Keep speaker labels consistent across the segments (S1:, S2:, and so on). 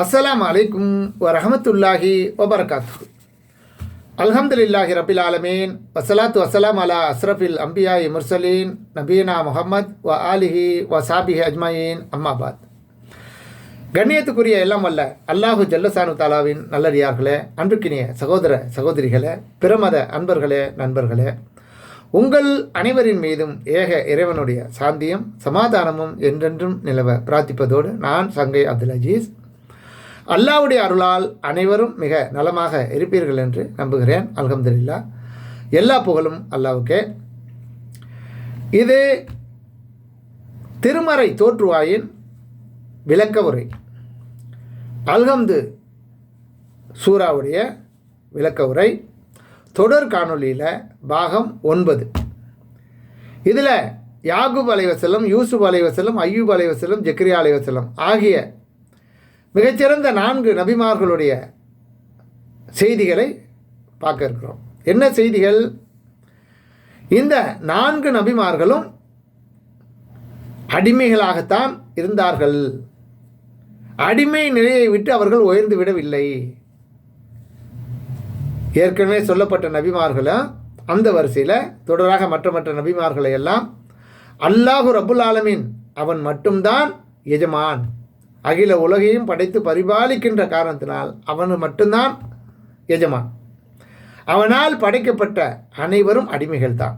S1: அஸ்ஸலாமு அலைக்கும் வரஹமத்துல்லாஹி வபரகாத்துஹு. அல்ஹம்துலில்லாஹி ரபில் ஆலமீன் வஸ்ஸலாத்து வஸ்ஸலாம் அலா அஸ்ரஃபில் அம்பியாஇ முர்சலீன் நபீனா முஹம்மத் வ ஆலிஹி வ சாபிஹி அஜ்மயீன் அம்மாபாத். கண்ணியத்துக்குரிய எல்லாம் வல்ல அல்லாஹு ஜல்லசானு தாலாவின் நல்லடியார்களே, அன்புக்கினிய சகோதர சகோதரிகளே, பிரமத அன்பர்களே, நண்பர்களே, உங்கள் அனைவரின் மீதும் ஏக இறைவனுடைய சாந்தியும் சமாதானமும் என்றென்றும் நிலவ பிரார்த்திப்பதோடு நான் சங்கை அப்துல் அஜீஸ். அல்லாஹ்வுடைய அருளால் அனைவரும் மிக நலமாக இருப்பீர்கள் என்று நம்புகிறேன். அல்ஹம்துலில்லாஹ். எல்லா புகழும் அல்லாஹ்வுக்கே. இது திருமறை தோற்றுவாயின் விளக்க உரை, அல்ஹம்து சூராவுடைய விளக்க உரை தொடர் காணொலியில் பாகம் 9. இதில் யாக்கூப் அலைஹிஸ்ஸலாம், யூசுப் அலைஹிஸ்ஸலாம், அய்யூப் அலைஹிஸ்ஸலாம், ஜக்கரியா அலைஹிஸ்ஸலாம் ஆகிய மிகச்சிறந்த 4 நபிமார்களுடைய செய்திகளை பார்க்க இருக்கிறோம். என்ன செய்திகள்? இந்த 4 நபிமார்களும் அடிமைகளாகத்தான் இருந்தார்கள். அடிமை நிலையை விட்டு அவர்கள் உயர்ந்து விடவில்லை. ஏற்கனவே சொல்லப்பட்ட நபிமார்களும் அந்த வரிசையில் தொடராக மற்ற நபிமார்களை எல்லாம் அல்லாஹு ரப்புல் ஆலமீன் அவன் மட்டும்தான் எஜமான், அகில உலகையும் படைத்து பரிபாலிக்கின்ற காரணத்தினால் அவனு மட்டும்தான் எஜமான். அவனால் படைக்கப்பட்ட அனைவரும் அடிமைகள் தான்.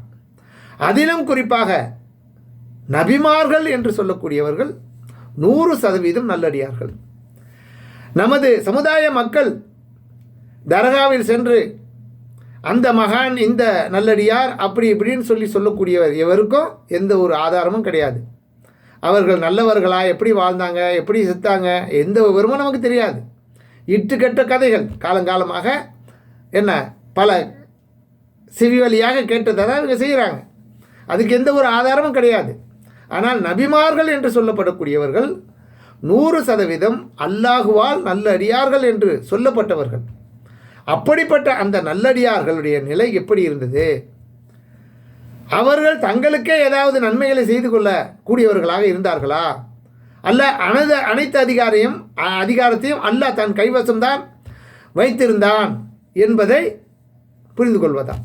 S1: அதிலும் குறிப்பாக நபிமார்கள் என்று சொல்லக்கூடியவர்கள் 100% நல்லடியார்கள். நமது சமுதாய மக்கள் தர்காவில் சென்று அந்த மகான் இந்த நல்லடியார் அப்படி இப்படின்னு சொல்லக்கூடியவர் எவருக்கும் எந்த ஒரு ஆதாரமும் கிடையாது. அவர்கள் நல்லவர்களா, எப்படி வாழ்ந்தாங்க, எப்படி செத்தாங்க, எந்த விவரமும் நமக்கு தெரியாது. இட்டுக்கட்ட கதைகள் காலங்காலமாக என்ன பல செவி வழியாக கேட்டதை தான் இவங்க செய்கிறாங்க. அதுக்கு எந்த ஒரு ஆதாரமும் கிடையாது. ஆனால் நபிமார்கள் என்று சொல்லப்படக்கூடியவர்கள் 100% அல்லாஹுவால் நல்லடியார்கள் என்று சொல்லப்பட்டவர்கள். அப்படிப்பட்ட அந்த நல்லடியார்களுடைய நிலை எப்படி இருந்தது? அவர்கள் தங்களுக்கே ஏதாவது நன்மைகளை செய்து கொள்ள கூடியவர்களாக இருந்தார்களா? அல்ல அனைத்து அதிகாரத்தையும் அல்லாஹ் தன் கைவசம்தான் வைத்திருந்தான் என்பதை புரிந்து கொள்வதா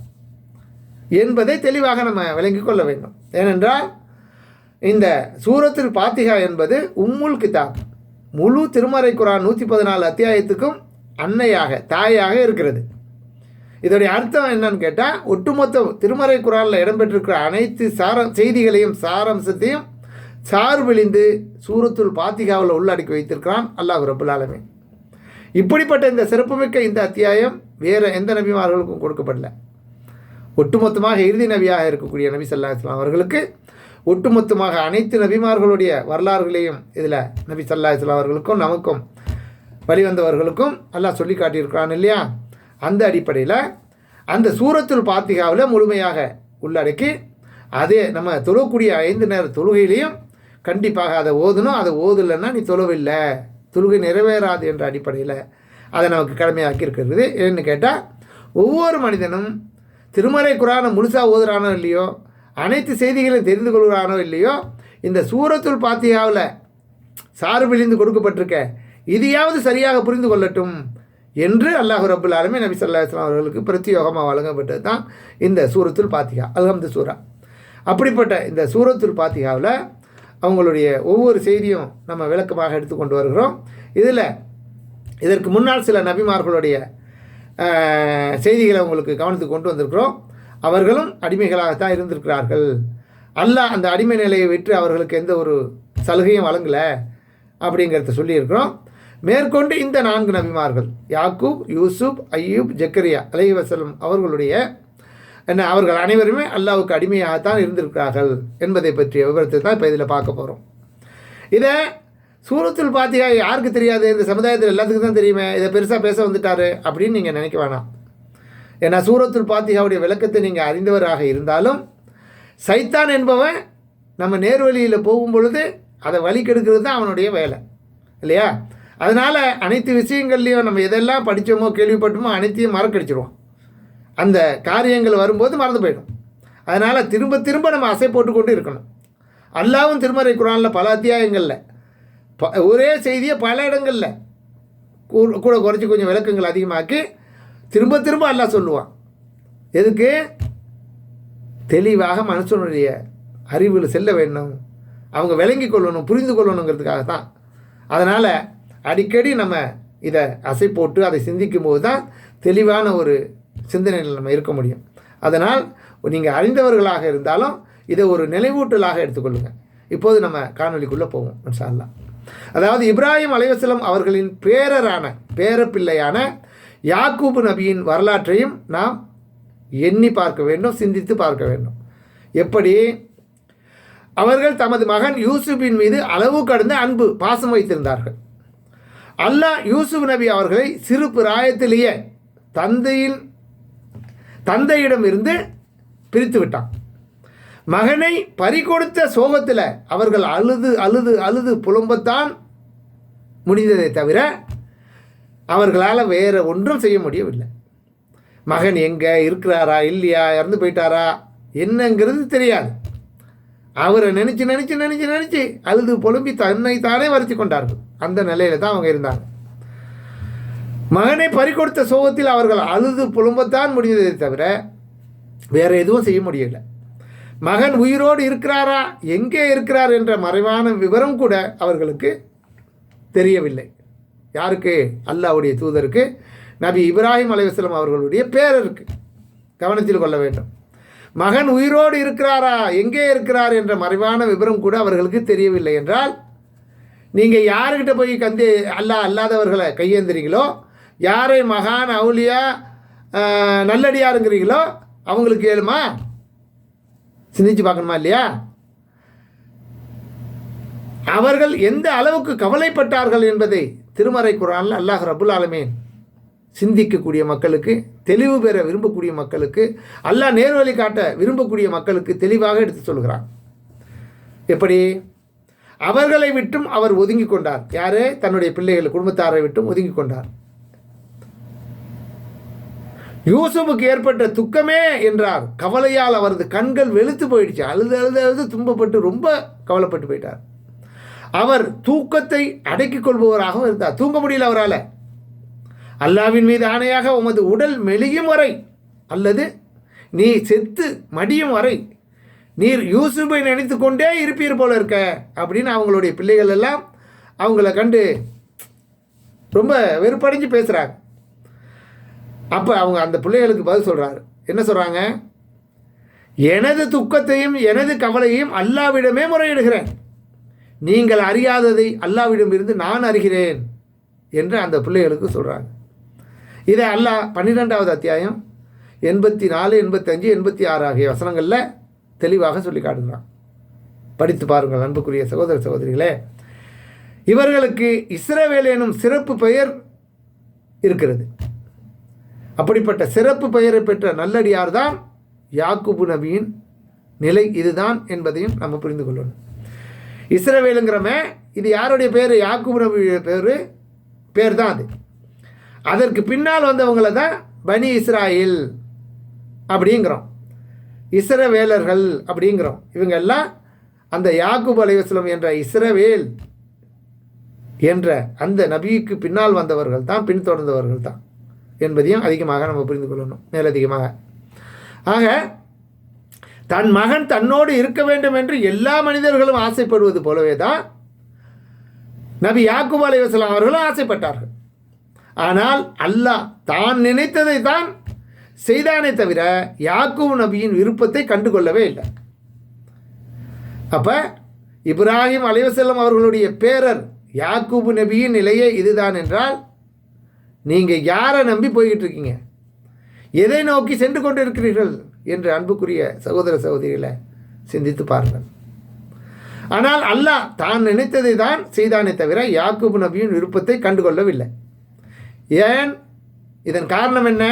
S1: என்பதை தெளிவாக நம்ம விளங்கிக் கொள்ள வேண்டும். ஏனென்றால் இந்த சூரத்துல் ஃபாத்திஹா என்பது உம்முல் கிதாப், முழு திருமறை குர்ஆன் 114 அத்தியாயத்துக்கும் அன்னையாக, தாயாக இருக்கிறது. இதோடைய அர்த்தம் என்னன்னு கேட்டால், ஒட்டுமொத்த திருமறை குர்ஆனில் இடம்பெற்றிருக்கிற அனைத்து செய்திகளையும் சாரம்சத்தையும் சார்பிழிந்து சூரத்துல் ஃபாத்திஹாவில் உள்ளடக்கி வைத்திருக்கிறான் அல்லாஹ் ரப்புல் ஆலமீன். இப்படிப்பட்ட இந்த சிறப்புமிக்க இந்த அத்தியாயம் வேறு எந்த நபிமார்களுக்கும் கொடுக்கப்படல. ஒட்டுமொத்தமாக இறுதி நபியாக இருக்கக்கூடிய நபி ஸல்லல்லாஹு அலைஹி வஸல்லம் அவர்களுக்கு ஒட்டுமொத்தமாக அனைத்து நபிமார்களுடைய வரலாறுகளையும் இதில் நபி ஸல்லல்லாஹு அலைஹி வஸல்லம் அவர்களுக்கும் நமக்கும் வழிவந்தவர்களுக்கும் அல்லாஹ் சொல்லி காட்டியிருக்கிறான் இல்லையா? அந்த அடிப்படையில் அந்த சூரத்துல் ஃபாத்திஹாவில் முழுமையாக உள்ளடக்கி அதே நம்ம தொழக்கூடிய 5 நேர தொழுகையிலையும் கண்டிப்பாக அதை ஓதணும். அதை ஓதலைன்னா நீ தொழவில்லை, தொழுகை நிறைவேறாது என்ற அடிப்படையில் அதை நமக்கு கடமையாக்கி இருக்கிறது. ஏன்னு கேட்டால், ஒவ்வொரு மனிதனும் திருமறை குர்ஆனை முழுசாக ஓதுறானோ இல்லையோ, அனைத்து செய்திகளையும் தெரிந்து கொள்கிறானோ இல்லையோ, இந்த சூரத்துல் ஃபாத்திஹாவில் சார்பிழிந்து கொடுக்கப்பட்டிருக்க இதையாவது சரியாக புரிந்து கொள்ளட்டும் என்று அல்லாஹ் ரப்புல் ஆலமீன் நபி ஸல்லல்லாஹு அலைஹி வஸல்லம் அவர்களுக்கு பிரத்யேகமாக வழங்கப்பட்டது தான் இந்த சூரத்துல் ஃபாத்திஹா, அல்ஹம்து சூரா. அப்படிப்பட்ட இந்த சூரத்துல் ஃபாத்திஹாவில் அவங்களுடைய ஒவ்வொரு செய்தியும் நம்ம விளக்கமாக எடுத்துக்கொண்டு வருகிறோம். இதற்கு முன்னால் சில நபிமார்களுடைய செய்திகளை உங்களுக்கு கவனத்துக்கு கொண்டு வந்திருக்கிறோம். அவர்களும் அடிமைகளாகத்தான் இருந்திருக்கிறார்கள். அல்லாஹ் அந்த அடிமை நிலையை விட்டு அவர்களுக்கு எந்த ஒரு சலுகையும் வழங்கலை அப்படிங்கிறத சொல்லியிருக்கிறோம். மேற்கொண்டு இந்த 4 நபிமார்கள் யாக்கூப், யூசுப், அய்யூப், ஜக்கரியா அலைஹிஸ்ஸலாம் அவர்கள் அனைவருமே அல்லாஹ்வுக்கு அடிமையாகத்தான் இருந்திருக்கிறார்கள் என்பதை பற்றிய விவரத்தை தான் இப்போ இதில் பார்க்க போகிறோம். இதை சூரத்துல் ஃபாத்திஹா யாருக்கு தெரியாது? இந்த சமுதாயத்தில் எல்லாத்துக்கும் தான் தெரியுமே, இதை பெருசாக பேச வந்துட்டாரு அப்படின்னு நீங்கள் நினைக்க வேணாம். ஏன்னா சூரத்துல் ஃபாத்திஹாவுடைய விளக்கத்தை நீங்கள் அறிந்தவராக இருந்தாலும் சைத்தான் என்பவன் நம்ம நேர்வழியில் போகும் பொழுது அதை வழி கெடுக்கிறது தான் அவனுடைய வேலை இல்லையா? அதனால் அனைத்து விஷயங்கள்லையும் நம்ம எதெல்லாம் படித்தோமோ கேள்விப்பட்டோமோ அனைத்தையும் மறக்கடிச்சிடுவோம். அந்த காரியங்கள் வரும்போது மறந்து போயிடும். அதனால் திரும்ப நம்ம அசை போட்டுக்கொண்டு இருக்கணும். அல்லாஹ்வும் திருமறை குர்ஆனில் பல அத்தியாயங்களில் ஒரே செய்தியை பல இடங்களில் கூட குறைச்சி கொஞ்சம் விளக்கங்கள் அதிகமாக்கி திரும்ப திரும்ப அல்லாஹ் சொல்லுவான். எதுக்கு? தெளிவாக மனுஷனுடைய அறிவில் செல்ல வேண்டும், அவங்க விளங்கி கொள்ளணும், புரிந்து கொள்ளணுங்கிறதுக்காக தான். அதனால் அடிக்கடி நம்ம இதை அசை போட்டு அதை சிந்திக்கும் போது தான் தெளிவான ஒரு சிந்தனையில் நம்ம இருக்க முடியும். அதனால் நீங்கள் அறிந்தவர்களாக இருந்தாலும் இதை ஒரு நினைவூட்டலாக எடுத்துக்கொள்ளுங்கள். இப்போது நம்ம காணொலிக்குள்ளே போவோம் இன்ஷா அல்லாஹ். அதாவது இப்ராஹிம் அலைஹிஸ்ஸலாம் அவர்களின் பேரப்பிள்ளையான யாக்கூப் நபியின் வரலாற்றையும் நாம் எண்ணி பார்க்க வேண்டும், சிந்தித்து பார்க்க வேண்டும். எப்படி அவர்கள் தமது மகன் யூசுஃபின் மீது அளவு கடந்த அன்பு பாசம் வைத்திருந்தார்கள். அல்லாஹ் யூசுப் நபி அவர்களை சிறு பிராயத்திலேயே தந்தையிடம் இருந்து பிரித்து விட்டான். மகனை பறிகொடுத்த சோகத்தில் அவர்கள் அழுது அழுது அழுது புலம்பத்தான் முடிந்ததை தவிர அவர்களால் வேறு ஒன்றும் செய்ய முடியவில்லை. மகன் எங்கே இருக்கிறாரா இல்லையா, இறந்து போயிட்டாரா என்னங்கிறது தெரியாது. அவரை நினச்சி நினச்சி நினச்சி நினச்சி அழுது புலம்பி தன்னைத்தானே வருத்தி கொண்டார்கள். அந்த நிலையில் தான் அவங்க இருந்தாங்க. மகனை பறிகொடுத்த சோகத்தில் அவர்கள் அழுது புலம்பத்தான் முடிந்ததை தவிர வேறு எதுவும் செய்ய முடியலை. மகன் உயிரோடு இருக்கிறாரா, எங்கே இருக்கிறார் என்ற மறைவான விவரம் கூட அவர்களுக்கு தெரியவில்லை. யாருக்கு? அல்லாஹ்வுடைய தூதருக்கு, நபி இப்ராஹிம் அலைஹிஸ்ஸலாம் அவர்களுடைய பேரருக்கு. கவனத்தில் கொள்ள வேண்டும். மகன் உயிரோடு இருக்கிறாரா, எங்கே இருக்கிறார் என்ற மறைவான விவரம் கூட அவர்களுக்கு தெரியவில்லை என்றால், நீங்கள் யாருக்கிட்ட போய் அல்லாதவர்களை கையேந்திரீங்களோ, யாரை மகான் அவுலியா நல்லடியாருங்கிறீங்களோ அவங்களுக்கு ஏழுமா? சிந்திச்சு பார்க்கணுமா இல்லையா? அவர்கள் எந்த அளவுக்கு கவலைப்பட்டார்கள் என்பதை திருமறை குர்ஆனில் அல்லாஹ் ரப்புல் ஆலமீன் சிந்திக்கக்கூடிய மக்களுக்கு, தெளிவு பெற விரும்பக்கூடிய மக்களுக்கு, அல்லாஹ் நேர்வழி காட்ட விரும்பக்கூடிய மக்களுக்கு தெளிவாக எடுத்து சொல்கிறான். எப்படி? அவர்களை விட்டும் அவர் ஒதுங்கி கொண்டார். யாரு? தன்னுடைய பிள்ளைகள் குடும்பத்தாரை விட்டும் ஒதுங்கி கொண்டார். யூசுஃபுக்கு ஏற்பட்ட துக்கமே என்றார். கவலையால் அவரது கண்கள் வெளுத்து போயிடுச்சு. அழுது அழுது அழுது துன்பப்பட்டு ரொம்ப கவலைப்பட்டு போயிட்டார். அவர் தூக்கத்தை அடக்கிக் கொள்பவராகவும் இருந்தார். தூங்க முடியல அவரால். அல்லாவின் மீது ஆணையாக உமது உடல் மெலியும் வரை அல்லது நீ செத்து மடியும் வரை நீர் யூசுஃபை நினைத்து கொண்டே இருப்பீர் போல இருக்க அப்படின்னு அவங்களுடைய பிள்ளைகள் எல்லாம் அவங்கள கண்டு ரொம்ப வெறுப்படைஞ்சு பேசுகிறாங்க. அப்போ அவங்க அந்த பிள்ளைகளுக்கு பதில் சொல்கிறாரு. என்ன சொல்கிறாங்க? எனது துக்கத்தையும் எனது கவலையையும் அல்லாவிடமே முறையிடுகிறேன். நீங்கள் அறியாததை அல்லாவிடம் இருந்து நான் அறிகிறேன் என்று அந்த பிள்ளைகளுக்கு சொல்கிறாங்க. இதை அல்லாஹ் 12வது அத்தியாயம் 84, 85, 86 ஆகிய வசனங்களில் தெளிவாக சொல்லி காட்டுகிறான். படித்து பாருங்கள் அன்புக்குரிய சகோதர சகோதரிகளே. இவர்களுக்கு இஸ்ரவேல் எனும் சிறப்பு பெயர் இருக்கிறது. அப்படிப்பட்ட சிறப்பு பெயரை பெற்ற நல்லடியார் தான் யாக்கூப் நபியின் நிலை இதுதான் என்பதையும் நம்ம புரிந்து கொள்ளணும். இஸ்ரவேலுங்கிறமே இது யாருடைய பேர்? யாக்கூப் நபியுடைய பேர் தான் அது. அதற்கு பின்னால் வந்தவங்கள தான் பனி இஸ்ராயில் அப்படிங்கிறோம், இஸ்ரவேலர்கள் அப்படிங்கிறோம். இவங்க எல்லாம் அந்த யாக்கூப் அலைஹிஸ்ஸலாம் என்ற இஸ்ரவேல் என்ற அந்த நபிக்கு பின்னால் வந்தவர்கள் தான், பின்தொடர்ந்தவர்கள் தான் என்பதையும் அதிகமாக நம்ம புரிந்து கொள்ளணும், மேலதிகமாக. ஆக தன் மகன் தன்னோடு இருக்க வேண்டும் என்று எல்லா மனிதர்களும் ஆசைப்படுவது போலவே தான் நபி யாக்கூப் அலைஹிஸ்ஸலாம் அவர்களும் ஆசைப்பட்டார்கள். ஆனால் அல்லாஹ் தான் நினைத்ததை தான் செய்தானே தவிர யாக்கூப் நபியின் விருப்பத்தை கண்டுகொள்ளவே இல்லை. அப்போ இப்ராஹிம் அலைஹிஸ்ஸலாம் அவர்களுடைய பேரர் யாக்கூப் நபியின் நிலையே இதுதான் என்றால், நீங்கள் யாரை நம்பி போய்கிட்டு இருக்கீங்க, எதை நோக்கி சென்று கொண்டு இருக்கிறீர்கள் என்று அன்புக்குரிய சகோதர சகோதரிகளை சிந்தித்து பாருங்கள். ஆனால் அல்லாஹ் தான் நினைத்ததை தான் செய்தானே தவிர யாக்கூப் நபியின் விருப்பத்தை கண்டுகொள்ளவில்லை. ஏன்? இதன் காரணம் என்ன?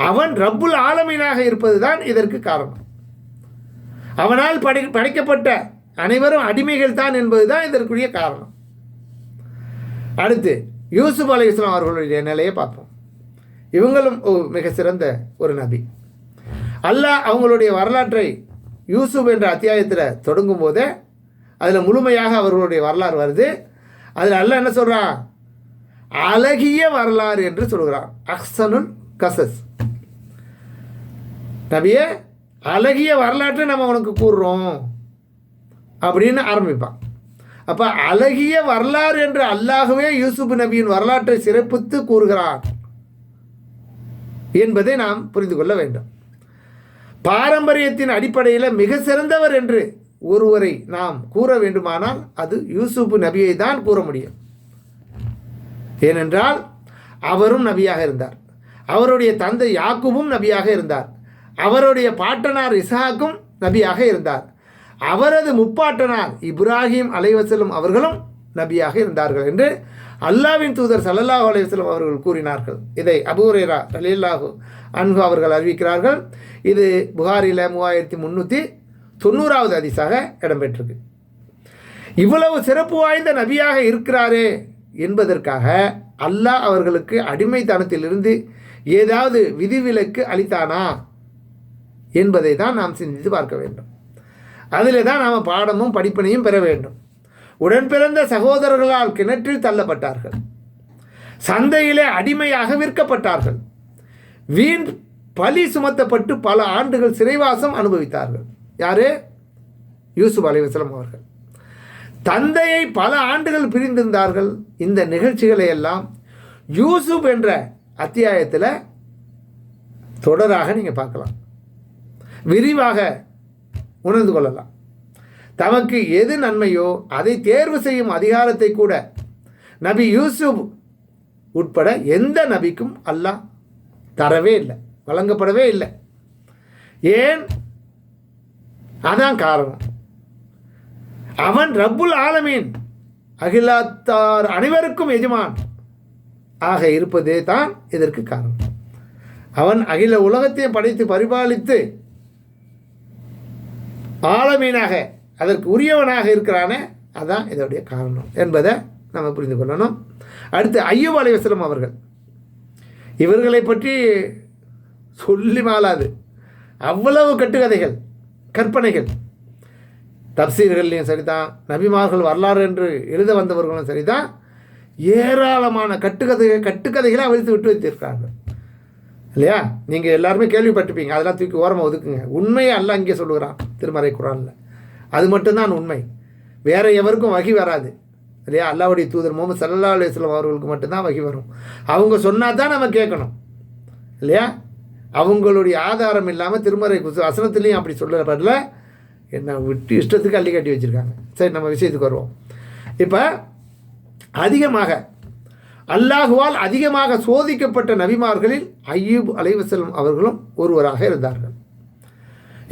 S1: அவன் ரப்புல் ஆலமீனாக இருப்பது தான் இதற்கு காரணம். அவனால் படைக்கப்பட்ட அனைவரும் அடிமைகள் தான் என்பது தான் இதற்குரிய காரணம். அடுத்து யூசுப் அலைஹிஸ்ஸலாம் அவர்களுடைய நிலையை பார்ப்போம். இவங்களும் மிக சிறந்த ஒரு நபி. அல்லாஹ் அவங்களுடைய வரலாற்றை யூசுப் என்ற அத்தியாயத்தில் தொடங்கும் போதே அதில் முழுமையாக அவர்களுடைய வரலாறு வருது. அதில் அல்லாஹ் என்ன சொல்கிறான்? அழகிய வரலாறு என்று சொல்கிறான். அஹ்சனுல் கசஸ். நபியே, அழகிய வரலாற்றை நம்ம உனக்கு கூறுறோம் அப்படின்னு ஆரம்பிப்பான். அப்போ அழகிய வரலாறு என்று அல்லாஹ்வே யூசுப் நபியின் வரலாற்றை சிறப்பித்து கூறுகிறான் என்பதை நாம் புரிந்து கொள்ள வேண்டும். பாரம்பரியத்தின் அடிப்படையில் மிக சிறந்தவர் என்று ஒருவரை நாம் கூற வேண்டுமானால் அது யூசுப் நபியை தான் கூற முடியும். ஏனென்றால் அவரும் நபியாக இருந்தார், அவருடைய தந்தை யாக்கூபும் நபியாக இருந்தார், அவருடைய பாட்டனார் இஸ்ஹாக்கும் நபியாக இருந்தார், அவரது முப்பாட்டனார் இப்ராஹிம் அலைஹிஸ்ஸலாம் அவர்களும் நபியாக இருந்தார்கள் என்று அல்லாஹ்வின் தூதர் ஸல்லல்லாஹு அலைஹி வஸல்லம் அவர்கள் கூறினார்கள். இதை அபூ ஹுரைரா ரலியல்லாஹு அன்ஹு அவர்கள் அறிவிக்கிறார்கள். இது புகாரில் 3390வது ஹதீஸாக இடம்பெற்றிருக்கு. இவ்வளவு சிறப்பு வாய்ந்த நபியாக இருக்கிறாரே என்பதற்காக அல்லாஹ் அவர்களுக்கு அடிமைத்தனத்திலிருந்து ஏதாவது விதிவிலக்கு அளித்தானா என்பதை தான் நாம் சிந்தித்து பார்க்க வேண்டும். அதில் தான் நாம் பாடமும் படிப்பினையும் பெற வேண்டும். உடன் பிறந்த சகோதரர்களால் கிணற்றில் தள்ளப்பட்டார்கள், சந்தையிலே அடிமையாக விற்கப்பட்டார்கள், வீண் பலி சுமத்தப்பட்டு பல ஆண்டுகள் சிறைவாசம் அனுபவித்தார்கள். யாரு? யூசுப் அலைஹிஸ்ஸலாம் அவர்கள். தந்தையை பல ஆண்டுகள் பிரிந்திருந்தார்கள். இந்த நிகழ்ச்சிகளை எல்லாம் யூசுப் என்ற அத்தியாயத்தில் தொடராக நீங்கள் பார்க்கலாம், விரிவாக உணர்ந்து கொள்ளலாம். தமக்கு எது நன்மையோ அதை தேர்வு செய்யும் அதிகாரத்தை கூட நபி யூசுப் உட்பட எந்த நபிக்கும் அல்லாஹ் தரவே இல்லை, வழங்கப்படவே இல்லை. ஏன்? அதான் காரணம். அவன் ரப்புல் ஆலமீன், அகிலத்தார் அனைவருக்கும் எஜமான் ஆக இருப்பதே தான் இதற்கு காரணம். அவன் அகில உலகத்தையும் படைத்து பரிபாலித்து ஆலமீனாக அதற்கு உரியவனாக இருக்கிறானே, அதுதான் இதோடைய காரணம் என்பதை நம்ம புரிந்து கொள்ளணும். அடுத்து அய்யூப் அலைஹிஸ்ஸலாம் அவர்கள், இவர்களை பற்றி சொல்லி மாளாது அவ்வளவு கட்டுக்கதைகள், கற்பனைகள். தப்சீர்கள்லையும் சரிதான், நபிமார்கள் வரலாறு என்று எழுத வந்தவர்களும் சரிதான், ஏராளமான கட்டுக்கதைகளை அவிழ்த்து விட்டு வைத்திருக்காங்க இல்லையா? நீங்கள் எல்லாருமே கேள்விப்பட்டிருப்பீங்க. அதெல்லாம் தூக்கி ஓரமாக ஒதுக்குங்க. உண்மையை அல்லாஹ் இங்கே சொல்லுகிறான் திருமறை குர்ஆனில். அது மட்டும்தான் உண்மை, வேறு எவருக்கும் வகி வராது இல்லையா? அல்லாஹ்வுடைய தூதர் முஹம்மது ஸல்லல்லாஹு அலைஹி வஸல்லம் அவர்களுக்கு மட்டும்தான் வகி வரும். அவங்க சொன்னால் தான் நம்ம கேட்கணும் இல்லையா? அவங்களுடைய ஆதாரம் இல்லாமல் திருமறை வசனத்துலேயும் அப்படி சொல்லப்படல, என்ன விட்டு இஷ்டத்துக்கு அள்ளி கட்டி வச்சுருக்காங்க. சரி, நம்ம விஷயத்துக்கு வருவோம். இப்போ அதிகமாக அல்லாஹுவால் அதிகமாக சோதிக்கப்பட்ட நபிமார்களில் அய்யூப் அலைஹிஸ்ஸலாம் அவர்களும் ஒருவராக இருந்தார்கள்.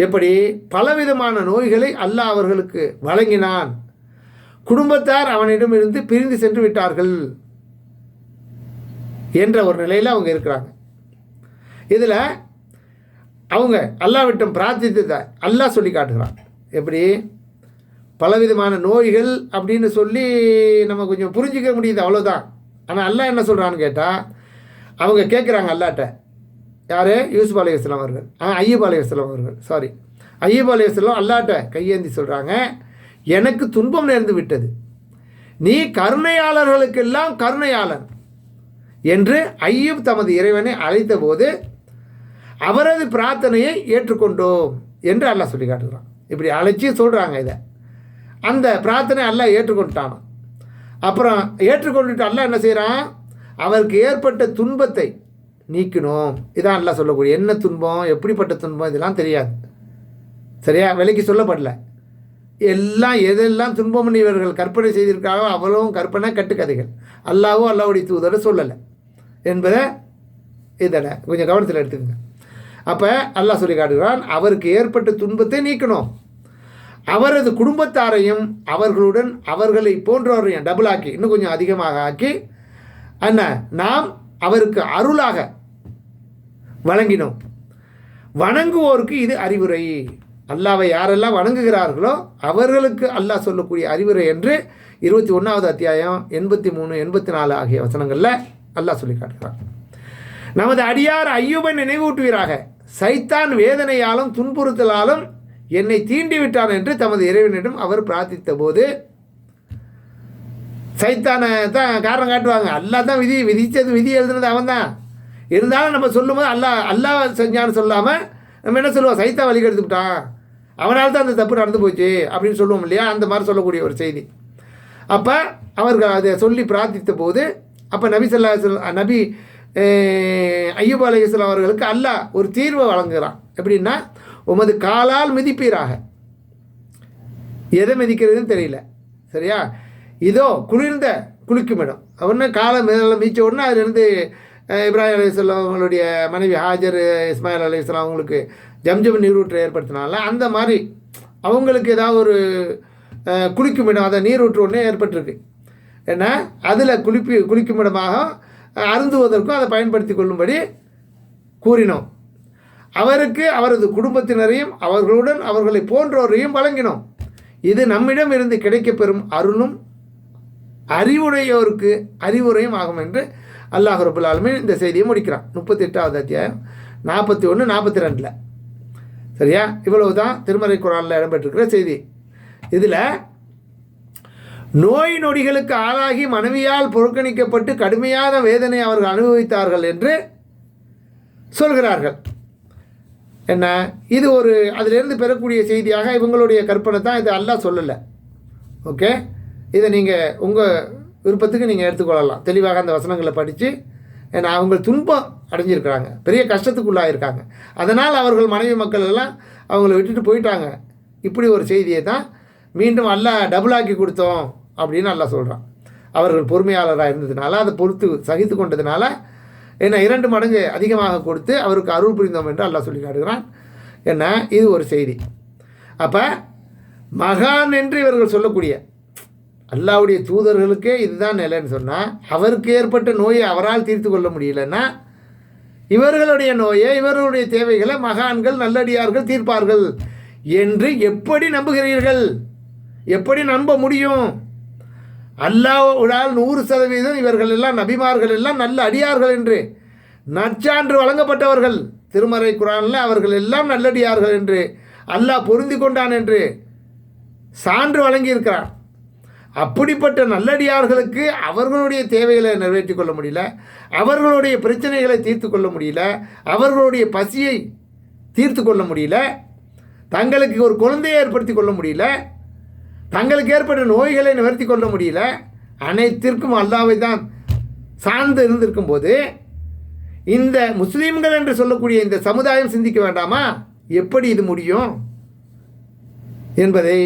S1: எப்படி? பலவிதமான நோய்களை அல்லாஹ் அவர்களுக்கு வழங்கினான். குடும்பத்தார் அவனிடமிருந்து பிரிந்து சென்று விட்டார்கள் என்ற ஒரு நிலையில் அவங்க இருக்கிறாங்க. இதில் அவங்க அல்லாஹ்விடம் பிரார்த்தித்ததை அல்லாஹ் சொல்லி காட்டுகிறான். எப்படி? பலவிதமான நோய்கள் அப்படின்னு சொல்லி நம்ம கொஞ்சம் புரிஞ்சிக்க முடியுது, அவ்வளோதான். ஆனால் அல்லாஹ் என்ன சொல்கிறான்னு கேட்டால், அவங்க கேட்குறாங்க அல்லாஹ்ட்ட. யார்? யூசுப் அலைஹிஸ்ஸலாம் அவர்கள், அய்யூப் அலைஹிஸ்ஸலாம் அவர்கள், அய்யூப் அலைஹிஸ்ஸலாம் அல்லாஹ்ட்ட கையேந்தி சொல்கிறாங்க, எனக்கு துன்பம் நேர்ந்து விட்டது, நீ கருணையாளர்களுக்கெல்லாம் கருணையாளன் என்று அய்யூப் தமது இறைவனை அழைத்த போது அவரது பிரார்த்தனையை ஏற்றுக்கொண்டோம் என்று அல்லாஹ் சொல்லி காட்டுகிறான். இப்படி அழைச்சி சொல்கிறாங்க. இதை அந்த பிரார்த்தனை அல்லாஹ் ஏற்றுக்கொண்டானோ. அப்புறம் ஏற்றுக்கொண்டுட்டு அல்லாஹ் என்ன செய்கிறான்? அவருக்கு ஏற்பட்ட துன்பத்தை நீக்கணும். இதான் அல்லாஹ் சொல்லக்கூடிய. என்ன துன்பம், எப்படிப்பட்ட துன்பம், இதெல்லாம் தெரியாது சரியா, விலைக்கு சொல்லப்படல. எல்லாம் எதெல்லாம் துன்பம்னு இவர்கள் கற்பனை செய்திருக்காங்களோ அவ்வளவும் கற்பனை, கட்டுக்கதைகள். அல்லாஹ்வோ அல்லாஹ்வுடைய தூதரை சொல்லலை என்பதை இதில் கொஞ்சம் கவனத்தில் எடுத்துக்கங்க. அப்போ அல்லாஹ் சொல்லி காட்டுகிறான், அவருக்கு ஏற்பட்ட துன்பத்தை நீக்கணும், அவரது குடும்பத்தாரையும் அவர்களுடன் அவர்களை போன்றவரையும் டபுள் ஆக்கி, இன்னும் கொஞ்சம் அதிகமாக ஆக்கி என்ன நாம் அவருக்கு அருளாக வழங்கினோம். வணங்குவோருக்கு இது அறிவுரை. அல்லாவை யாரெல்லாம் வணங்குகிறார்களோ அவர்களுக்கு அல்லாஹ் சொல்லக்கூடிய அறிவுரை என்று 21வது அத்தியாயம் 83, 84 ஆகிய வசனங்களில் அல்லாஹ் சொல்லி காட்டுகிறார். நமது அடியார் அய்யூபை நினைவூட்டுவீராக, சைத்தான் வேதனையாலும் துன்புறுத்தலாலும் என்னை தீண்டிவிட்டான் என்று தமது இறைவனிடம் அவர் பிரார்த்தித்த போது சைத்தானை தான் காரணம் காட்டுவாங்க. அல்லாஹ் தான் விதி எழுதுனது அவன் தான். இருந்தாலும் நம்ம சொல்லும்போது அல்லாஹ் செஞ்சான்னு சொல்லாமல் நம்ம என்ன சொல்லுவோம், சைத்தான் வழி கெடுத்துக்கிட்டான், அவனால் தான் அந்த தப்பு நடந்து போச்சு அப்படின்னு சொல்லுவோம் இல்லையா? அந்த மாதிரி சொல்லக்கூடிய ஒரு செய்தி. அப்போ அவர்கள் அதை சொல்லி பிரார்த்தித்த போது அப்போ நபி ஐயூப் அலைஹிஸ்ஸலாம் அவர்களுக்கு அல்லாஹ் ஒரு தீர்வை வழங்குகிறான். எப்படின்னா, உமது காலால் மிதிப்பீராக. எதை மிதிக்கிறதுன்னு தெரியல, சரியா? இதோ குளிர்ந்த குளிக்கும் இடம். அவன்னு காலை மேலே மீச்ச உடனே அதுலேருந்து இப்ராஹிம் அலைஹிஸ்ஸலாம் அவங்களுடைய மனைவி ஹாஜர், இஸ்மாயில் அலைஹிஸ்ஸலாம் அவங்களுக்கு ஜம்ஜம் நீரூற்றை ஏற்படுத்தினால அந்த மாதிரி அவங்களுக்கு ஏதாவது ஒரு குளிக்கும் இடம், அதை நீரூற்று ஒன்று ஏற்பட்டிருக்கு. ஏன்னா அதில் குளிக்கும் இடமாக அருந்துவதற்கும் அதை பயன்படுத்தி கொள்ளும்படி கூறினோம். அவருக்கு அவரது குடும்பத்தினரையும் அவர்களுடன் அவர்களை போன்றோரையும் வழங்கினோம். இது நம்மிடம் இருந்து கிடைக்கப்பெறும் அருளும் அறிவுடையோருக்கு அறிவுரையும் ஆகும் என்று அல்லாஹ் ரப்பல் ஆலமீன் இந்த செய்தியை முடிக்கிறான். 38வது அத்தியாயம் 41, 42. சரியா? இவ்வளவு தான் திருமறை குர்ஆனில் இடம்பெற்றிருக்கிற செய்தி. இதில் நோய் நொடிகளுக்கு ஆளாகி மனைவியால் புறக்கணிக்கப்பட்டு கடுமையான வேதனை அவர்கள் அனுபவித்தார்கள் என்று சொல்கிறார்கள். என்ன இது ஒரு அதிலிருந்து பெறக்கூடிய செய்தியாக இவங்களுடைய கற்பனை தான். இது அல்லாஹ் சொல்லலை. ஓகே, இதை நீங்கள் உங்கள் விருப்பத்துக்கு நீங்கள் எடுத்துக்கொள்ளலாம். தெளிவாக அந்த வசனங்களை படித்து, ஏன்னா அவங்க துன்பம் அடைஞ்சிருக்கிறாங்க, பெரிய கஷ்டத்துக்குள்ளாக இருக்காங்க. அதனால் அவர்கள் மனைவி மக்கள் எல்லாம் அவங்கள விட்டுட்டு போயிட்டாங்க. இப்படி ஒரு செய்தியை தான் மீண்டும் அல்லாஹ் டபுளாக்கி கொடுத்தோம் அப்படின்னு அல்லாஹ் சொல்கிறான். அவர்கள் பொறுமையாளராக இருந்ததுனால, அதை பொறுத்து சகித்து கொண்டதுனால, ஏன்னா 2 மடங்கு அதிகமாக கொடுத்து அவருக்கு அருள் புரிந்தோம் என்று அல்லாஹ் சொல்லி காட்டுகிறான். என்ன இது ஒரு செய்தி. அப்போ மகான் என்று இவர்கள் சொல்லக்கூடிய அல்லாஹ்வுடைய தூதர்களுக்கே இதுதான் நிலைன்னு சொன்னால், அவருக்கு ஏற்பட்ட நோயை அவரால் தீர்த்து கொள்ள முடியலன்னா இவர்களுடைய நோயை, இவர்களுடைய தேவைகளை மகான்கள் நல்லடியார்கள் தீர்ப்பார்கள் என்று எப்படி நம்புகிறீர்கள்? எப்படி நம்ப முடியும்? அல்லாஹ்வால் 100% இவர்கள் எல்லாம் நபிமார்கள் எல்லாம் நல்ல அடியார்கள் என்று நற்சான்று வழங்கப்பட்டவர்கள். திருமறை குர்ஆனில் அவர்கள் எல்லாம் நல்லடியார்கள் என்று அல்லாஹ் பொருந்தி கொண்டான் என்று சான்று வழங்கியிருக்கிறார். அப்படிப்பட்ட நல்லடியார்களுக்கு அவர்களுடைய தேவைகளை நிறைவேற்றி கொள்ள முடியல, அவர்களுடைய பிரச்சனைகளை தீர்த்து கொள்ள முடியல, அவர்களுடைய பசியை தீர்த்து கொள்ள முடியல, தங்களுக்கு ஒரு குழந்தையை ஏற்படுத்தி கொள்ள முடியல, தங்களுக்கு ஏற்பட்ட நோய்களை நிவர்த்தி கொள்ள முடியல. அனைத்திற்கும் அல்லாஹ்வை தான் சார்ந்து இருந்திருக்கும் போது இந்த முஸ்லீம்கள் என்று சொல்லக்கூடிய இந்த சமுதாயம் சிந்திக்க வேண்டாமா? எப்படி இது முடியும் என்பதை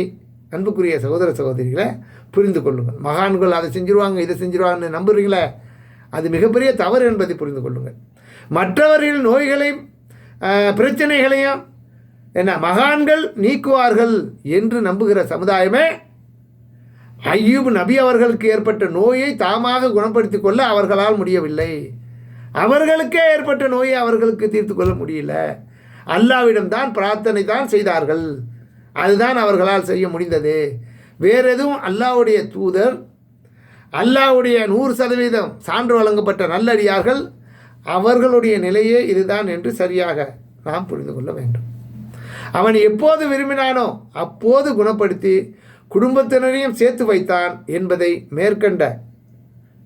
S1: அன்புக்குரிய சகோதர சகோதரிகளை புரிந்து கொள்ளுங்கள். மகான்கள் அதை செஞ்சிருவாங்க, இதை செஞ்சிருவாங்கன்னு நம்புறீங்களே, அது மிகப்பெரிய தவறு என்பதை புரிந்து கொள்ளுங்கள். மற்றவர்களின் நோய்களையும் பிரச்சனைகளையும் என்ன மகான்கள் நீக்குவார்கள் என்று நம்புகிற சமுதாயமே ஐயூப் நபி அவர்களுக்கு ஏற்பட்ட நோயை தாமாக குணப்படுத்தி கொள்ள அவர்களால் முடியவில்லை. அவர்களுக்கே ஏற்பட்ட நோயை அவர்களுக்கு தீர்த்து கொள்ள முடியல. அல்லாஹ்விடம்தான் பிரார்த்தனை தான் செய்தார்கள். அதுதான் அவர்களால் செய்ய முடிந்தது. வேறு எதுவும் அல்லாஹ்வுடைய தூதர், அல்லாஹ்வுடைய 100% சான்று வழங்கப்பட்ட நல்லடியார்கள் அவர்களுடைய நிலையே இதுதான் என்று சரியாக நாம் புரிந்து கொள்ள வேண்டும். அவன் எப்போது விரும்பினானோ அப்போது குணப்படுத்தி குடும்பத்தினரையும் சேர்த்து வைத்தான் என்பதை மேற்கண்ட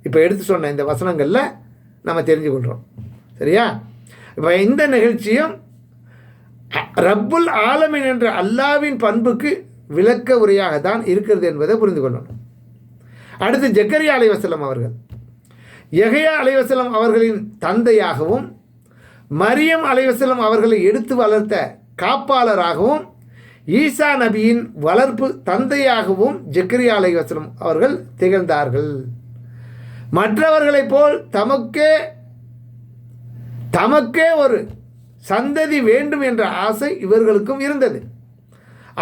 S1: இப்போ எடுத்து சொன்ன இந்த வசனங்களில் நம்ம தெரிஞ்சு கொள்கிறோம். சரியா? இப்போ இந்த நிகழ்ச்சியும் ரப்புல் ஆலமீன் என்ற அல்லாஹ்வின் பண்புக்கு விளக்க உரையாக தான் இருக்கிறது என்பதை புரிந்து கொள்ளணும். அடுத்து ஜக்கரியா அலைஹிஸ்ஸலாம் அவர்கள் யஹ்யா அலைஹிஸ்ஸலாம் அவர்களின் தந்தையாகவும் மரியம் அலைஹிஸ்ஸலாம் அவர்களை எடுத்து வளர்த்த காப்பாளராகவும் ஈசா நபியின் வளர்ப்பு தந்தையாகவும் ஜக்கரியா அலைஹிஸ்ஸலாம் அவர்கள் திகழ்ந்தார்கள். மற்றவர்களைப் போல் தமக்கே ஒரு சந்ததி வேண்டும் என்ற ஆசை இவர்களுக்கும் இருந்தது.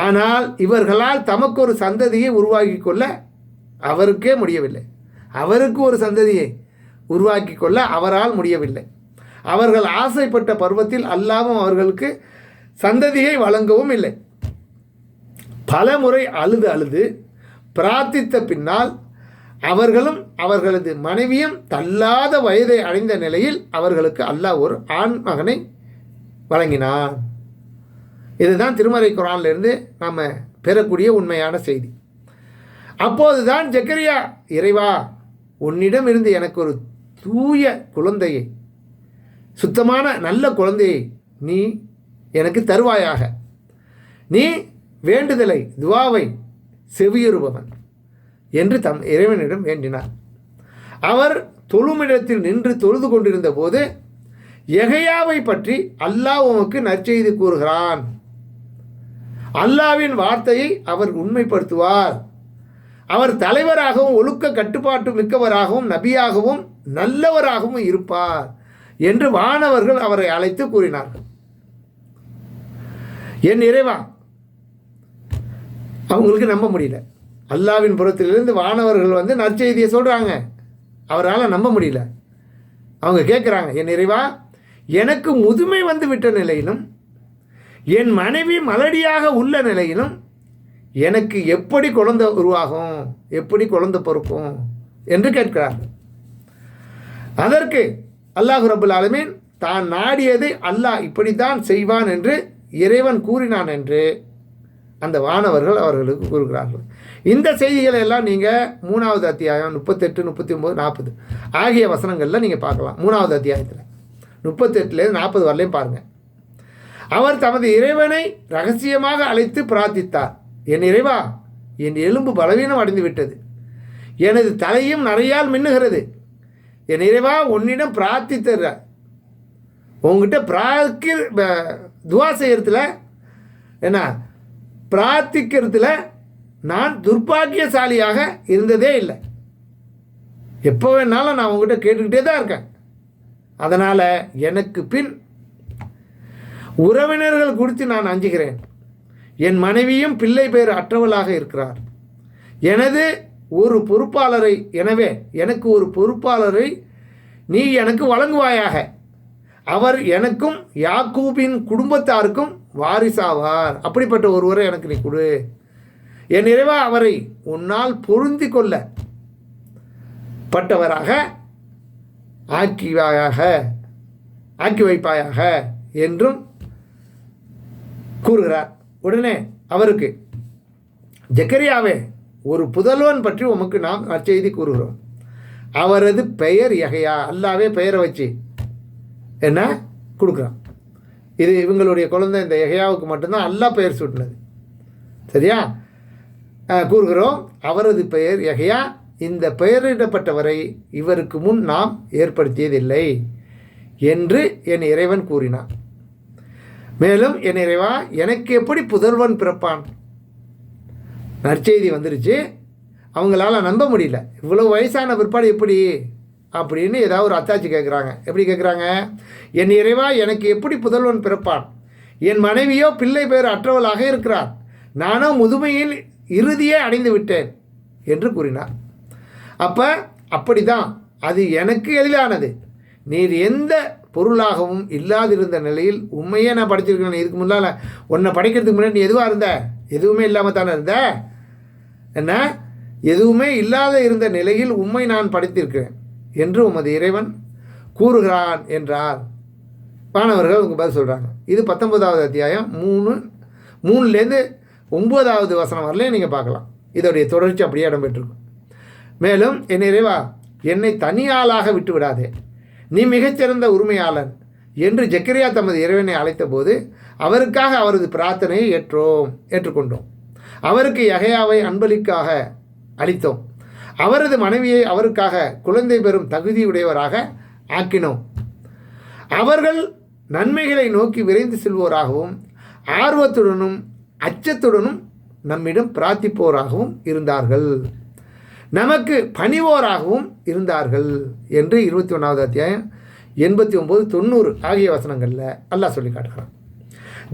S1: ஆனால் இவர்களால் தமக்கு ஒரு சந்ததியை உருவாக்கி கொள்ள அவருக்கே முடியவில்லை. அவருக்கு ஒரு சந்ததியை உருவாக்கி கொள்ள அவரால் முடியவில்லை. அவர்கள் ஆசைப்பட்ட பருவத்தில் அல்லாஹ்வும் அவர்களுக்கு சந்ததியை வழங்கவும் இல்லை. பல முறை அழுது பிரார்த்தித்த பின்னால் அவர்களும் அவர்களது மனைவியும் தள்ளாத வயதை அடைந்த நிலையில் அவர்களுக்கு அல்லாஹ் ஒரு ஆண் மகனை வழங்கினான். இதுதான் திருமறை குர்ஆனிலிருந்து நாம் பெறக்கூடிய உண்மையான செய்தி. அப்போதுதான் ஜக்கரியா, இறைவா, உன்னிடம் இருந்து எனக்கு ஒரு தூய குழந்தையை, சுத்தமான நல்ல குழந்தையை நீ எனக்கு தருவாயாக. நீ வேண்டுதலை, துவாவை செவியுறுபவன் என்று தம் இறைவனிடம் வேண்டினார். அவர் தொழுமிடத்தில் நின்று தொழுது கொண்டிருந்த போது யெகயாவை பற்றி அல்லாஹ் உமக்கு நற்செய்தி கூறுகிறான். அல்லாவின் வார்த்தையை அவர் உண்மைப்படுத்துவார். அவர் தலைவராகவும் ஒழுக்க கட்டுப்பாட்டு மிக்கவராகவும் நபியாகவும் நல்லவராகவும் இருப்பார் என்று வானவர்கள் அவரை அழைத்து கூறினார்கள். என் இறைவா, அவங்களுக்கு நம்ப முடியல. அல்லாவின் புறத்திலிருந்து வானவர்கள் நற்செய்தியை சொல்கிறாங்க, அவரால் நம்ப முடியல. அவங்க கேட்குறாங்க, என் இறைவா, எனக்கு முதுமை வந்து விட்ட நிலையிலும் என் மனைவி மலடியாக உள்ள நிலையிலும் எனக்கு எப்படி குழந்தை உருவாகும், எப்படி குழந்தை பிறக்கும் என்று கேட்கிறார்கள். அதற்கு அல்லாஹ் ரப்புல் ஆலமீன் தான் நாடியதை அல்லாஹ் இப்படித்தான் செய்வான் என்று இறைவன் கூறினான் என்று அந்த வானவர்கள் அவர்களுக்கு கூறுகிறார்கள். இந்த செய்திகளை எல்லாம் நீங்கள் 3வது அத்தியாயம் 38, 39, 40 ஆகிய வசனங்களில் நீங்கள் பார்க்கலாம். 3வது அத்தியாயத்தில் 38லேருந்து 40 வரலையும் பாருங்கள். அவர் தமது இறைவனை ரகசியமாக அழைத்து பிரார்த்தித்தார். என் இறைவா, என் எலும்பு பலவீனம் அடைந்து விட்டது, எனது தலையும் நிறையால் மின்னுகிறது. என் இறைவா, உன்னிடம் பிரார்த்தித்தர், உங்ககிட்ட துவா செய்கிறதுல என்ன பிரார்த்திக்கிறதுல நான் துர்பாக்கியசாலியாக இருந்ததே இல்லை. எப்போ வேணாலும் நான் உங்ககிட்ட கேட்டுக்கிட்டே தான் இருக்கேன். அதனால் எனக்கு பின் உறவினர்கள் குறித்து நான் அஞ்சுகிறேன். என் மனைவியும் பிள்ளை பேர் அற்றவளாக இருக்கிறார். எனவே எனக்கு ஒரு பொறுப்பாளரை நீ எனக்கு வழங்குவாயாக. அவர் எனக்கும் யாக்கூபின் குடும்பத்தாருக்கும் வாரிசாவார். அப்படிப்பட்ட ஒருவரை எனக்கு நீ கொடு. என் இறைவா, அவரை உன்னால் பொருந்தி கொள்ள பட்டவராக ஆக்கி வைப்பாயாக என்றும் கூறுகிறார். உடனே அவருக்கு, ஜக்கரியாவே, ஒரு புதல்வன் பற்றி உமக்கு நாம் நற்செய்தி கூறுகிறோம். அவரது பெயர் யெகயா. அல்லாவே பெயரை வச்சு என்ன கொடுக்குறான். இது இவங்களுடைய குழந்தை, இந்த யெகயாவுக்கு மட்டும்தான் அல்லாஹ் பெயர் சூட்டினது. சரியா? கூறுகிறோம், அவரது பெயர் யெகயா. இந்த பெயரிடப்பட்டவரை இவருக்கு முன் நாம் ஏற்படுத்தியதில்லை என்று என் இறைவன் கூறினான். மேலும், என் இறைவா, எனக்கு எப்படி புதல்வன் பிறப்பான்? நற்செய்தி வந்துருச்சு, அவங்களால நம்ப முடியல. இவ்வளோ வயசான பிற்பாடு எப்படி அப்படின்னு ஏதாவது ஒரு அத்தாச்சி கேட்குறாங்க. எப்படி கேட்குறாங்க? என் இறைவா, எனக்கு எப்படி புதல்வன் பிறப்பான்? என் மனைவியோ பிள்ளை பேர் அற்றவளாக இருக்கிறார். நானோ முதுமையில் இறுதியே அடைந்து விட்டேன் என்று கூறினார். அப்படி தான், அது எனக்கு எளிதானது. நீர் எந்த பொருளாகவும் இல்லாதிருந்த நிலையில் உண்மையே நான் படிச்சிருக்கேன். இதுக்கு முன்னால் உன்னை படிக்கிறதுக்கு முன்னாடி நீ எதுவாக இருந்த? எதுவுமே இல்லாமல் தானே இருந்த. என்ன, எதுவுமே இல்லாத இருந்த நிலையில் உண்மை நான் படித்திருக்கிறேன் என்று உமது இறைவன் கூறுகிறான் என்றார். மாணவர்கள் உங்கள் பதில் சொல்கிறாங்க. இது 19வது அத்தியாயம் 3லேருந்து 9வது வசனம் வரலையும் நீங்கள் பார்க்கலாம். இதோடைய தொடர்ச்சி அப்படியே இடம்பெற்றிருக்கும். மேலும், என் இறைவா, என்னை தனியாளாக விட்டு விடாதே, நீ மிகச்சிறந்த உரிமையாளன் என்று ஜக்கரியா தமது இறைவனை அழைத்த போது அவருக்காக அவரது பிரார்த்தனையை ஏற்றுக்கொண்டோம். அவருக்கு யெகயாவை அன்பளிக்காக அளித்தோம். அவரது மனைவியை அவருக்காக குழந்தை பெறும் தகுதியுடையவராக ஆக்கினோம். அவர்கள் நன்மைகளை நோக்கி விரைந்து செல்வோராகவும் ஆர்வத்துடனும் அச்சத்துடனும் நம்மிடம் பிரார்த்திப்போராகவும் இருந்தார்கள், நமக்கு பணிவோராகவும் இருந்தார்கள் என்று 21வது அத்தியாயம் 89, 90 ஆகிய வசனங்களில் அல்லாஹ் சொல்லி காட்டுகிறான்.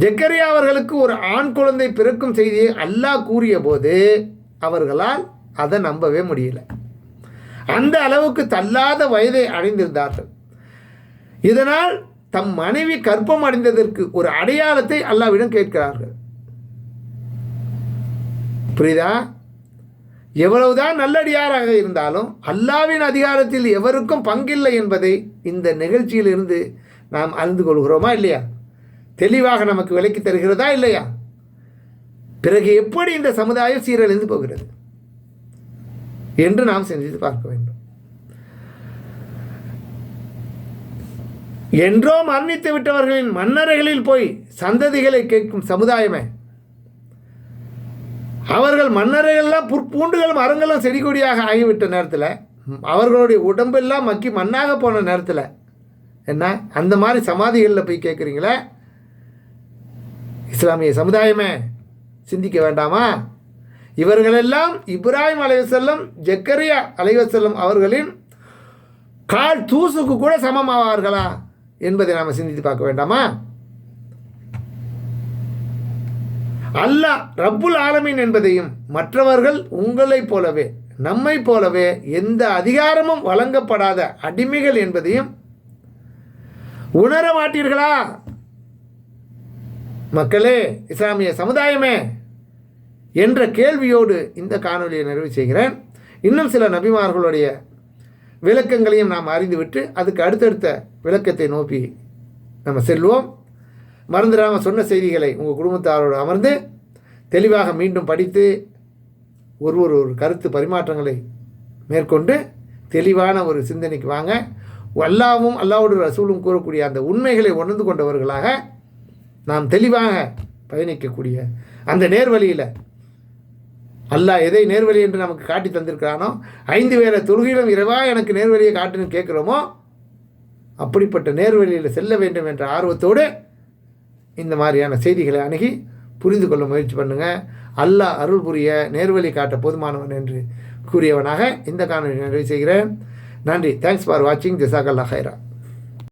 S1: ஜக்கரியா அவர்களுக்கு ஒரு ஆண் குழந்தை பிறக்கும் செய்தியை அல்லாஹ் கூறிய போது அவர்களால் அதை நம்பவே முடியல. அந்த அளவுக்கு தள்ளாத வயதை அடைந்திருந்தார்கள். இதனால் தம் மனைவி கர்ப்பம் அடைந்ததற்கு ஒரு அடையாளத்தை அல்லாஹ்விடம் கேட்கிறார்கள். புரியுதா? எவ்வளவுதான் நல்லடியாராக இருந்தாலும் அல்லாஹ்வின் அதிகாரத்தில் எவருக்கும் பங்கில்லை என்பதை இந்த நிகழ்ச்சியிலிருந்து நாம் அறிந்து கொள்கிறோமா இல்லையா? தெளிவாக நமக்கு விளக்கி தருகிறதா இல்லையா? பிறகு எப்படி இந்த சமுதாயம் சீரழிந்து போகிறது? என்று நாம் சிந்தித்து பார்க்க வேண்டும். என்றோ மரணித்து விட்டவர்களின் மன்னரைகளில் போய் சந்ததிகளை கேட்கும் சமுதாயமே, அவர்கள் மன்னரைகள்லாம் புற்பூண்டுகளும் மரங்களும் செடி கொடியாக ஆகிவிட்ட நேரத்தில், அவர்களுடைய உடம்பெல்லாம் மக்கி மண்ணாக போன நேரத்தில் என்ன அந்த மாதிரி சமாதிகளில் போய் கேட்குறீங்களே, இஸ்லாமிய சமுதாயமே சிந்திக்க வேண்டாமா? இவர்களெல்லாம் இப்ராஹிம் அலைஹிஸ்ஸலாம், ஜக்கரியா அலைஹிஸ்ஸலாம் அவர்களின் கால் தூசுக்கு கூட சமமாவார்களா என்பதை நாம் சிந்தித்து பார்க்க வேண்டாமா? அல்லாஹ் ரப்புல் ஆலமீன் என்பதையும் மற்றவர்கள் உங்களைப் போலவே நம்மை போலவே எந்த அதிகாரமும் வழங்கப்படாத அடிமைகள் என்பதையும் உணர மாட்டீர்களா? மக்களே, இஸ்லாமிய சமுதாயமே என்ற கேள்வியோடு இந்த காணொலியை நிறைவு செய்கிறேன். இன்னும் சில நபிமார்களுடைய விளக்கங்களையும் நாம் அறிந்துவிட்டு அதுக்கு அடுத்தடுத்த விளக்கத்தை நோக்கி நம்ம செல்வோம். மறந்துடாமல் சொன்ன செய்திகளை உங்கள் குடும்பத்தாரோடு அமர்ந்து தெளிவாக மீண்டும் படித்து ஒரு கருத்து பரிமாற்றங்களை மேற்கொண்டு தெளிவான ஒரு சிந்தனைக்கு வாங்க. அல்லாவும் அல்லாவோட ரசூலும் கூறக்கூடிய அந்த உண்மைகளை உணர்ந்து கொண்டவர்களாக நாம் தெளிவாக பயணிக்கக்கூடிய அந்த நேர்வழியில் அல்லாஹ் எதை நேர்வழி என்று நமக்கு காட்டி தந்திருக்கிறானோ, 5 வேளை தொழுகையிலும் இறைவா எனக்கு நேர்வழியை காட்டுன்னு கேட்குறோமோ, அப்படிப்பட்ட நேர்வழியில் செல்ல வேண்டும் என்ற ஆர்வத்தோடு இந்த மாதிரியான செய்திகளை அணுகி புரிந்து கொள்ள முயற்சி பண்ணுங்கள். அல்லாஹ் அருள் புரிய நேர்வழி காட்ட போதுமானவன் என்று கூறியவனாக இந்த காணொலி நிறைவு செய்கிறேன். நன்றி. தேங்க்ஸ் ஃபார் வாட்சிங். ஜஸாக்கல்லாஹ் ஹைரா.